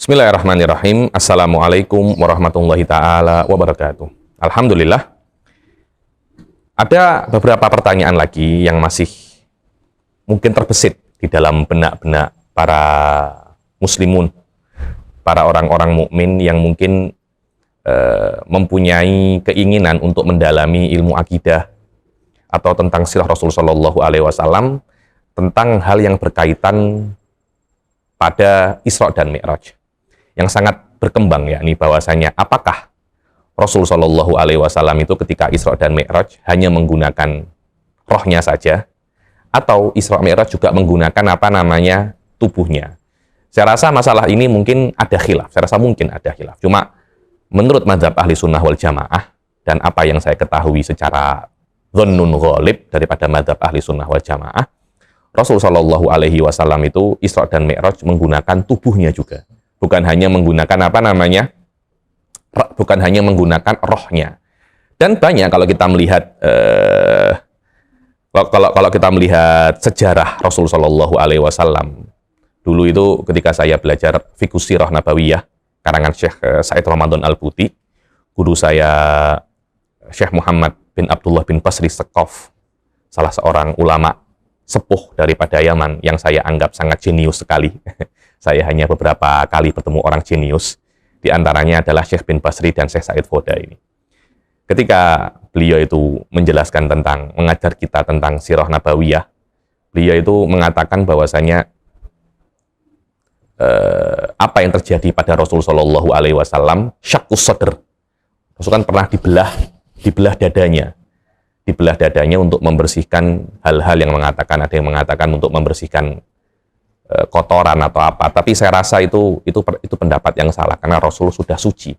Bismillahirrahmanirrahim. Assalamualaikum warahmatullahi ta'ala wabarakatuh. Alhamdulillah. Ada beberapa pertanyaan lagi yang masih mungkin terbesit di dalam benak-benak para muslimun, para orang-orang mukmin yang mungkin mempunyai keinginan untuk mendalami ilmu akidah atau tentang sirah Rasul Shallallahu Alaihi Wasallam, tentang hal yang berkaitan pada Isra dan Mi'raj, yang sangat berkembang, yakni bahwasanya apakah Rasul Shallallahu Alaihi Wasallam itu ketika Isra dan Mi'raj hanya menggunakan rohnya saja, atau Isra Mi'raj juga menggunakan tubuhnya. Saya rasa masalah ini mungkin ada khilaf. Cuma menurut mazhab ahli sunnah wal jamaah dan apa yang saya ketahui secara dhannun ghalib daripada mazhab ahli sunnah wal jamaah, Rasul Shallallahu Alaihi Wasallam itu Isra dan Mi'raj menggunakan tubuhnya juga. Bukan hanya menggunakan bukan hanya menggunakan rohnya. Dan banyak kalau kita melihat kalau kita melihat sejarah Rasul Shallallahu Alaihi Wasallam dulu itu, ketika saya belajar Fiqh Sirah Nabawiyah karangan Syekh Said Ramadan Al-Buti, guru saya Syekh Muhammad bin Abdullah bin Basri Sekof, salah seorang ulama sepuh daripada Yaman yang saya anggap sangat jenius sekali. Saya hanya beberapa kali bertemu orang jenius, di antaranya adalah Syekh bin Basri dan Syekh Said Foda ini. Ketika beliau itu menjelaskan mengajar kita tentang Sirah Nabawiyah, beliau itu mengatakan bahwasanya apa yang terjadi pada Rasul Shallallahu Alaihi Wasallam, syakkus sadr. Rasul kan pernah dibelah dadanya untuk membersihkan hal-hal yang ada yang mengatakan untuk membersihkan kotoran atau apa, tapi saya rasa itu pendapat yang salah, karena Rasul sudah suci.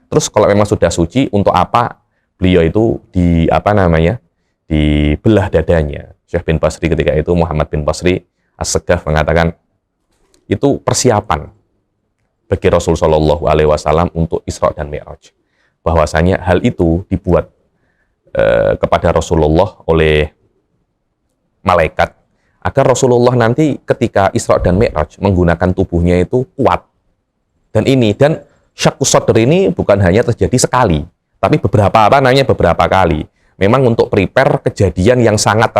Terus kalau memang sudah suci, untuk apa beliau itu dibelah dadanya? Syekh bin Basri ketika itu, Muhammad bin Basri As-Segaf, mengatakan itu persiapan bagi Rasul Shallallahu Alaihi Wasallam untuk Isra dan Mi'raj, bahwasanya hal itu dibuat kepada Rasulullah oleh malaikat, agar Rasulullah nanti ketika Isra dan Mi'raj menggunakan tubuhnya itu kuat. Dan syakkus sadr ini bukan hanya terjadi sekali, tapi beberapa kali. Memang untuk prepare kejadian yang sangat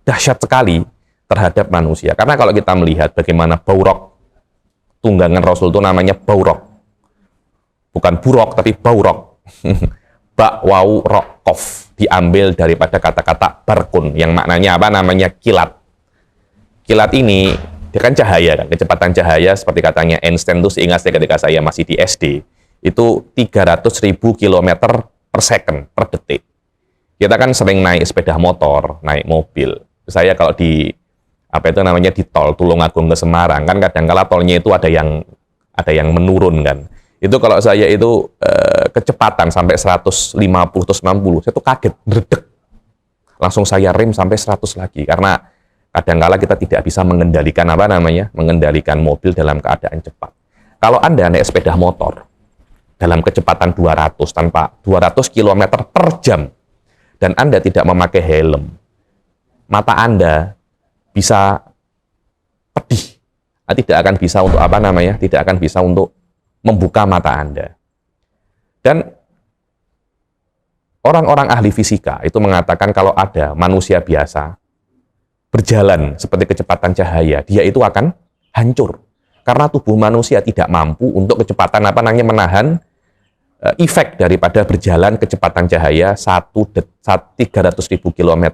dahsyat sekali terhadap manusia. Karena kalau kita melihat bagaimana baurok, tunggangan Rasul itu namanya baurok. Bukan burok, tapi baurok. Ba, waw, rok, kof, diambil daripada kata-kata barkun yang maknanya kilat. Kilat ini dia kan cahaya, kan, kecepatan cahaya seperti katanya Einstein itu, seingat saya ketika saya masih di SD, itu 300.000 km per second, per detik. Kita kan sering naik sepeda motor, naik mobil. Saya kalau di tol Tulungagung ke Semarang, kan kadang-kala tolnya itu ada yang menurun, kan. Itu kalau saya itu kecepatan sampai 150 terus 60, saya tuh kaget, dredeg. Langsung saya rem sampai 100 lagi, karena kadang-kala kita tidak bisa mengendalikan mengendalikan mobil dalam keadaan cepat. Kalau Anda naik sepeda motor dalam kecepatan 200 km per jam dan Anda tidak memakai helm, mata Anda bisa pedih. Tidak akan bisa untuk membuka mata Anda. Dan orang-orang ahli fisika itu mengatakan kalau ada manusia biasa berjalan seperti kecepatan cahaya, dia itu akan hancur. Karena tubuh manusia tidak mampu untuk kecepatan menahan efek daripada berjalan kecepatan cahaya 300.000 km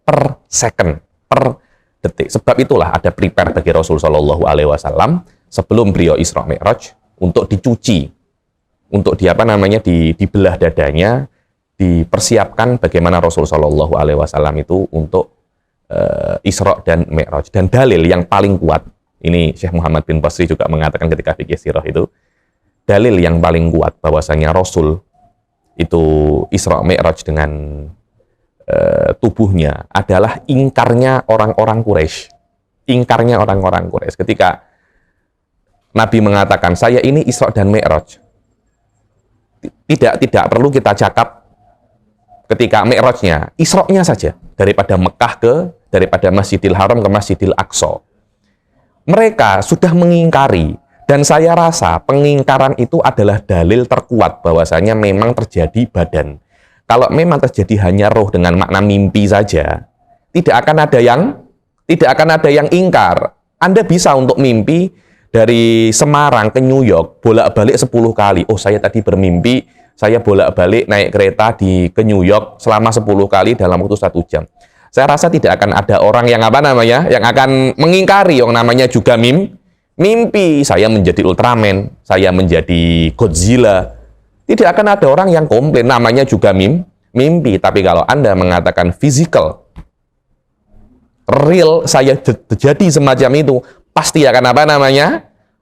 per second, per detik. Sebab itulah ada prepare bagi Rasul Shallallahu Alaihi Wasallam sebelum beliau Isra Mi'raj untuk dicuci, untuk dibelah dadanya, dipersiapkan bagaimana Rasul Shallallahu Alaihi Wasallam itu untuk Isra dan Mi'raj. Dan dalil yang paling kuat, ini Syekh Muhammad bin Basri juga mengatakan ketika fikih sirah itu, dalil yang paling kuat bahwasanya Rasul itu Isra Mi'raj dengan tubuhnya adalah ingkarnya orang-orang Quraisy. Ketika Nabi mengatakan, saya ini Isra dan Mi'raj, tidak perlu kita cakap ketika Mi'rajnya, Isra-nya saja, daripada Masjidil Haram ke Masjidil Aqsa. mereka sudah mengingkari, dan saya rasa pengingkaran itu adalah dalil terkuat bahwasanya memang terjadi badan. Kalau memang terjadi hanya roh dengan makna mimpi saja, tidak akan ada yang ingkar. Anda bisa untuk mimpi dari Semarang ke New York bolak-balik 10 kali. Oh, saya tadi bermimpi saya bolak-balik naik kereta ke New York selama 10 kali dalam waktu 1 jam. Saya rasa tidak akan ada orang yang yang akan mengingkari yang namanya juga mimpi. Saya menjadi Ultraman, saya menjadi Godzilla. Tidak akan ada orang yang komplain, namanya juga mimpi. Tapi kalau Anda mengatakan physical, real, saya terjadi semacam itu, pasti akan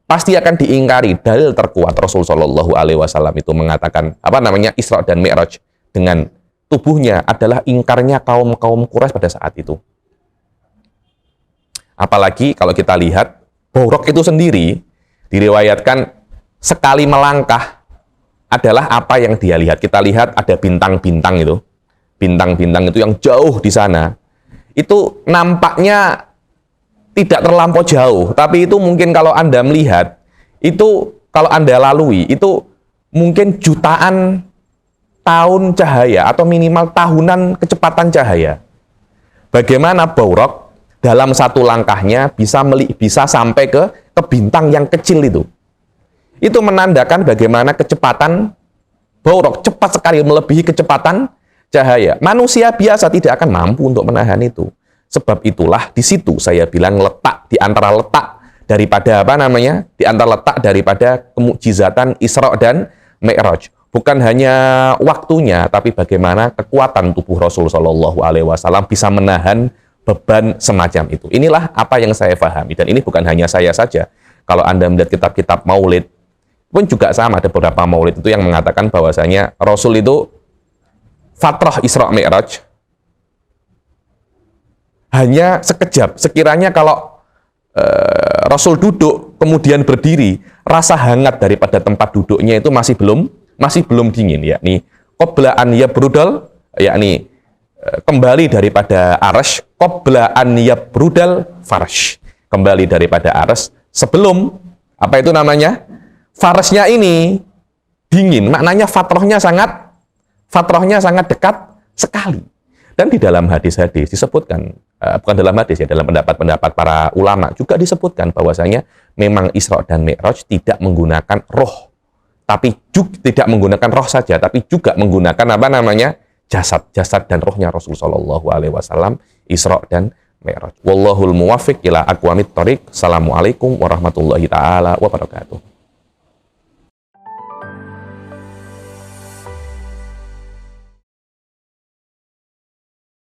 pasti akan diingkari. Dalil terkuat Rasul Shallallahu Alaihi Wasallam itu mengatakan Isra dan Mi'raj dengan tubuhnya adalah ingkarnya kaum Quraisy pada saat itu. Apalagi kalau kita lihat Buraq itu sendiri diriwayatkan sekali melangkah adalah apa yang dia lihat. Kita lihat ada bintang-bintang itu yang jauh di sana. Itu nampaknya tidak terlampau jauh, tapi itu mungkin kalau Anda melihat, itu kalau Anda lalui, itu mungkin jutaan tahun cahaya atau minimal tahunan kecepatan cahaya. Bagaimana Buraq dalam satu langkahnya bisa sampai ke bintang yang kecil itu. Itu menandakan bagaimana kecepatan Buraq cepat sekali melebihi kecepatan cahaya. Manusia biasa tidak akan mampu untuk menahan itu. Sebab itulah di situ saya bilang di antara letak daripada kemukjizatan Isra dan Mi'raj. Bukan hanya waktunya, tapi bagaimana kekuatan tubuh Rasul Shallallahu Alaihi Wasallam bisa menahan beban semacam itu. Inilah apa yang saya pahami, dan ini bukan hanya saya saja. Kalau Anda melihat kitab-kitab Maulid pun juga sama, ada beberapa Maulid itu yang mengatakan bahwasanya Rasul itu fatrah Isra Mi'raj hanya sekejap. Sekiranya kalau Rasul duduk kemudian berdiri, rasa hangat daripada tempat duduknya itu masih belum dingin, yakni qabla an yabrudal, yakni kembali daripada arsy, qabla an yabrudal farsh, kembali daripada arsy sebelum farshnya ini dingin. Maknanya fatrahnya sangat dekat sekali. Dan di dalam hadis-hadis disebutkan, bukan dalam hadis ya, dalam pendapat-pendapat para ulama juga disebutkan bahwasanya memang Isra dan Mi'raj tidak menggunakan roh, tapi juga tidak menggunakan roh saja, tapi juga menggunakan jasad dan rohnya Rasul Shallallahu Alaihi Wasallam, Isra dan Mi'raj. Wallahul muwaffiq ila aqwamit thoriq. Assalamualaikum warahmatullahi taala wabarakatuh.